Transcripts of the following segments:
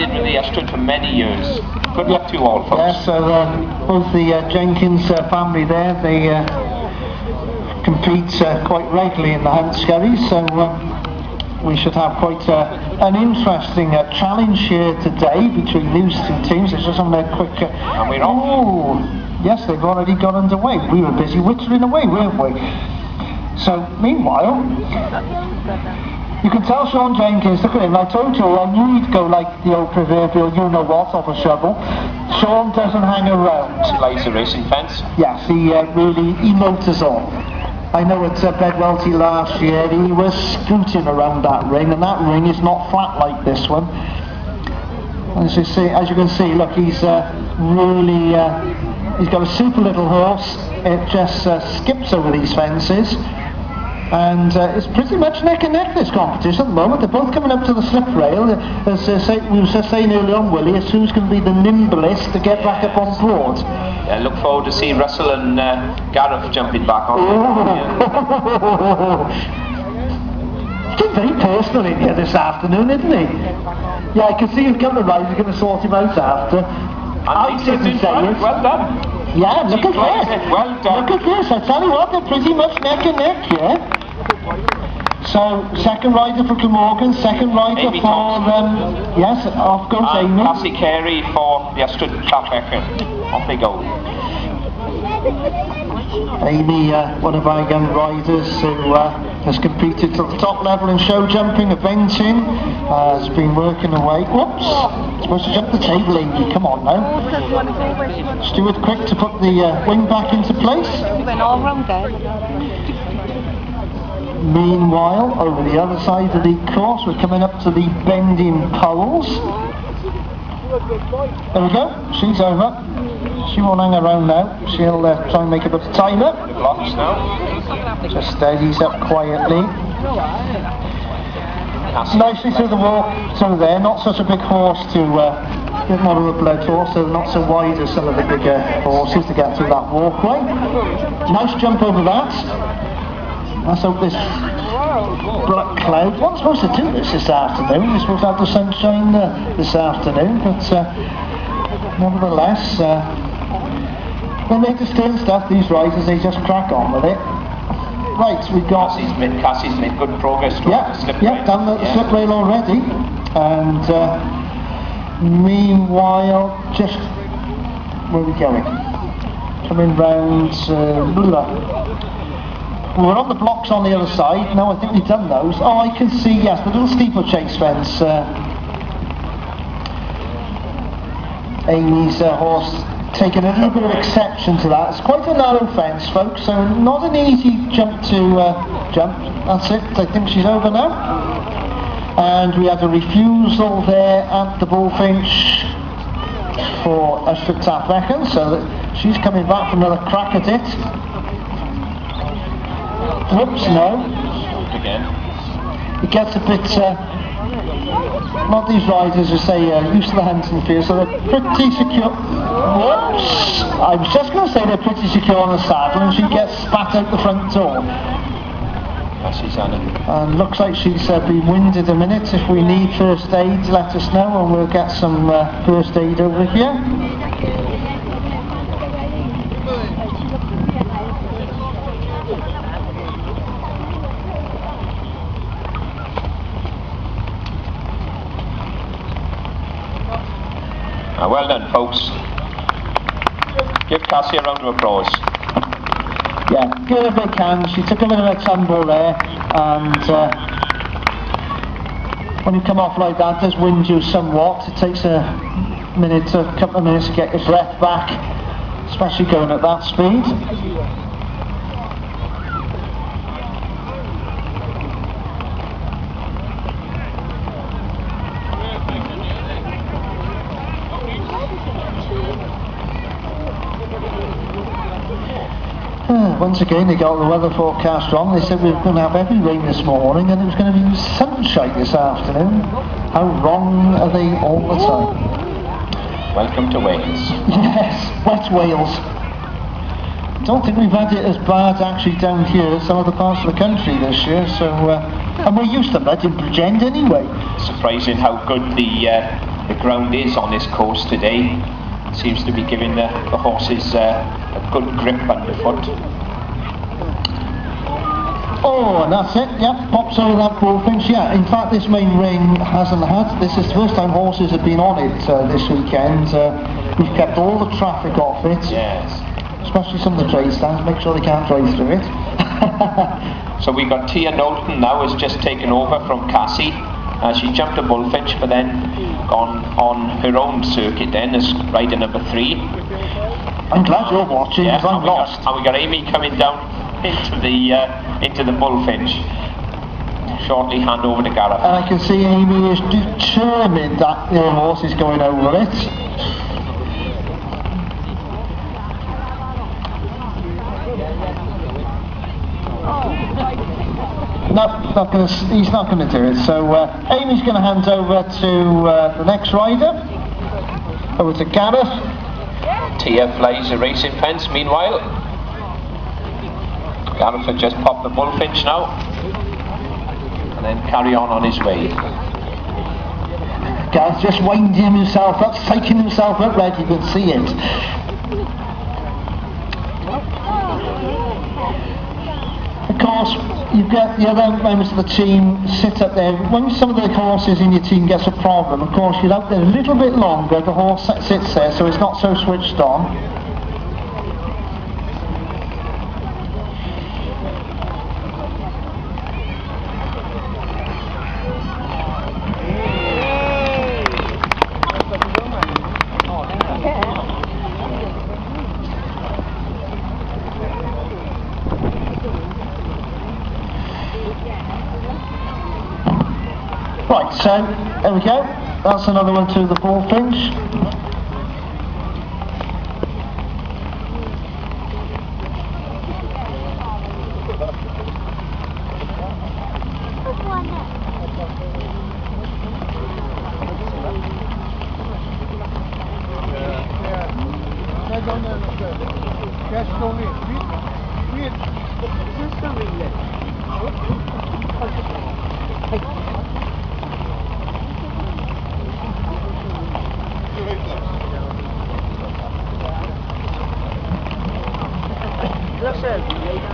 did with the Ystrad for many years. Good luck to you all, folks. Yeah, so both the Jenkins family there, they compete quite regularly in the Hunt Scurries, so we should have quite an interesting challenge here today between these two teams. It's just on their quick... and we're off. Oh, yes, they've already got underway. We were busy whittling away, weren't we? So, meanwhile, you can tell Sean Jenkins, look at him, I told you, I knew he'd go like the old proverbial you-know-what off a shovel. Sean doesn't hang around. He likes the racing fence. Yes, he motors on. I know at Bedwellty last year he was scooting around that ring, and that ring is not flat like this one. As you can see, look, he's really, he's got a super little horse. It just skips over these fences, and it's pretty much neck and neck, this competition at the moment. They're both coming up to the slip rail. As we were just saying earlier on, Willie, as who's going to be the nimblest to get back up on board. I look forward to seeing Russell and Gareth jumping back on. He's been very personal in here this afternoon, isn't he? Yeah, I can see him coming right. He's going to sort him out after. I didn't say it. Well done. Yeah, look at this. Well done. Look at this. I tell you what, they're pretty much neck and neck here. So, second rider for Glamorgan, second rider Amy for, yes, off goes Amy. Cassie Carey for the Ystrad Taf Fechan. Off they go. Amy, one of our young riders who has competed to the top level in show jumping, eventing, has been working away. Whoops! Supposed to jump the table, Amy. Come on now. Stuart quick to put the wing back into place. Went all round there. Meanwhile, over the other side of the course, we're coming up to the bending poles. There we go. She's over. She won't hang around now. She'll try and make a bit of time up. The blocks now. Just steadies up quietly. Nicely through the walk through there. Not such a big horse to bit more of a blood horse, so not so wide as some of the bigger horses to get through that walkway. Nice jump over that. Let's hope this black cloud. We're not supposed to do this afternoon. We're supposed to have the sunshine this afternoon, but nevertheless, they make the stern stuff, these riders, they just crack on with it. Right, we've got... Cassie's made good progress towards the slip rail. Yeah, done the slip rail already. And meanwhile, just... where are we going? Coming round... we're on the blocks on the other side. No, I think we've done those. Oh, I can see, yes, the little steeplechase fence. Amy's horse taking a little bit of exception to that. It's quite a narrow fence, folks, so not an easy jump to jump. That's it. I think she's over now. And we had a refusal there at the Bullfinch for Ystrad Taf Fechan, so that she's coming back for another crack at it. Whoops, no. Again. It gets a bit, not these riders who say used to the hunting field, so they're pretty secure. Whoops! I was just going to say they're pretty secure on the saddle, and she gets spat out the front door. Cassie's on it. And looks like she's been winded a minute. If we need first aid, let us know, and we'll get some first aid over here. Well done, folks. Give Cassie a round of applause. Yeah, give her a big hand. She took a bit of a tumble there, and when you come off like that, it does wind you somewhat. It takes a couple of minutes to get your breath back, especially going at that speed. Once again, they got the weather forecast wrong. They said we were going to have heavy rain this morning and it was going to be sunshine this afternoon. How wrong are they all the time? Welcome to Wales. Yes, wet Wales. Don't think we've had it as bad actually down here as some other parts of the country this year, so and we're used to that in Bridgend anyway. Surprising how good the the ground is on this course today. It seems to be giving the horses a good grip underfoot. Oh, and that's it, yeah, pops over that bullfinch, yeah. In fact, this main ring hasn't had, this is the first time horses have been on it this weekend. We've kept all the traffic off it. Yes. Especially some of the trade stands, make sure they can't drive through it. So we got Tia Knowlton now has just taken over from Cassie. She jumped a bullfinch, but then gone on her own circuit then as rider number 3. I'm glad you're watching, because I'm lost. And we got Amy coming down into the bullfinch. Shortly hand over to Gareth. And I can see Amy is determined that the horse is going over it. No, he's not going to do it. So Amy's going to hand over to the next rider. Over to Gareth. Tia flies a racing fence meanwhile. Gareth had just popped the bullfinch now. And then carry on his way. Gareth just winding himself up, psyching himself up, right, you can see it. Of course, you get the other members of the team sit up there. When some of the horses in your team gets a problem, of course, you're out there a little bit longer, the horse sits there, so it's not so switched on. Right, so there we go. That's another one to the bullfinch.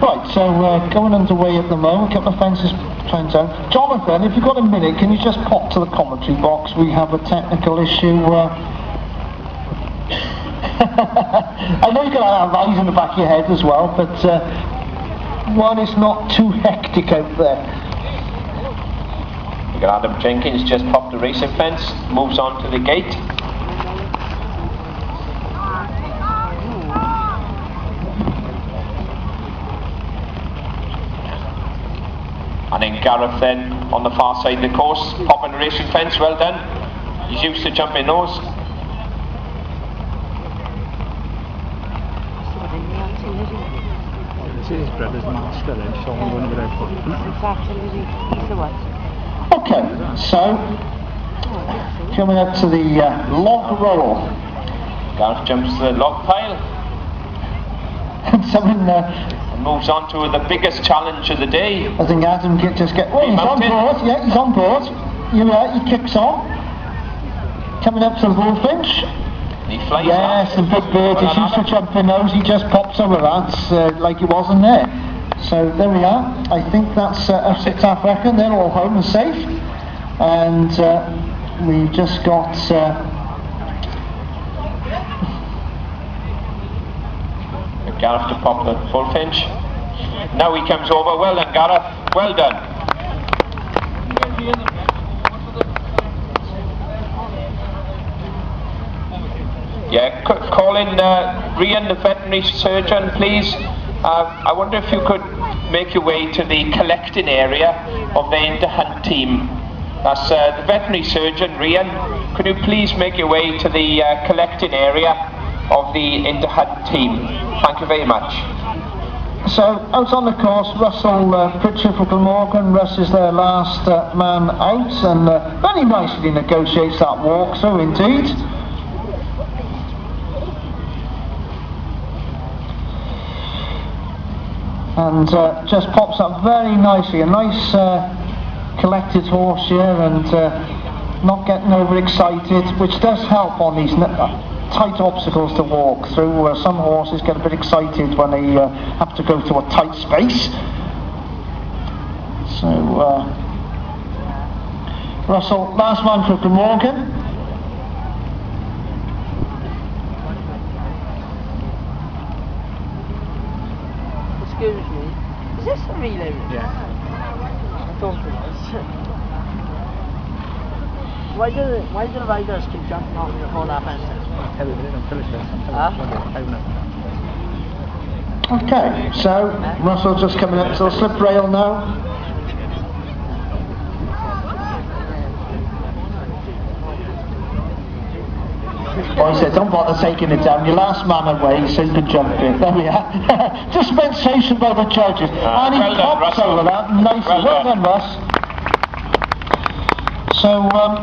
Right, so going underway at the moment, a couple of fences trying down. Jonathan, if you've got a minute, can you just pop to the commentary box? We have a technical issue. I know you're going to have eyes in the back of your head as well, but one is not too hectic out there. We got Adam Jenkins just popped the racing fence, moves on to the gate. And then Gareth then on the far side of the course, popping the racing fence, well done. He's used to jumping those. His brother's master then, so I'm going to go Okay, so coming up to the log roll. Gareth jumps to the log pile. And someone moves on to the biggest challenge of the day. I think Adam just get. Oh, he's on board. Yeah, he's on board. He kicks on. Coming up to the bullfinch. He flies. Yes, the big bird. He shoots for jumping nose. He just pops over that like it wasn't there. So there we are. I think that's Ystrad Taf Fechan. They're all home and safe. And we've just got. Gareth to pop the bullfinch. Now he comes over. Well done, Gareth. Well done. Yeah, call in Rian, the veterinary surgeon, please. I wonder if you could make your way to the collecting area of the Interhunt team. That's the veterinary surgeon, Rian. Could you please make your way to the collecting area of the Interhunt team? Thank you very much. So, out on the course, Russell Pritchard for Glamorgan. Russ is their last man out, and very nicely negotiates that walk through indeed. And just pops up very nicely. A nice collected horse here, and not getting overexcited, which does help on these tight obstacles to walk through. Some horses get a bit excited when they have to go through a tight space. So, Russell, last one for Glamorgan. Excuse me, is this a relay? Yeah. I thought it was. Why do the riders keep jumping off the whole fence? Okay, so Russell just coming up to the slip rail now. Boy said, don't bother taking it down, your last man away so you can jump in. There we are. Dispensation by the judges. And he pops over that nicely. Well done, Russ. So,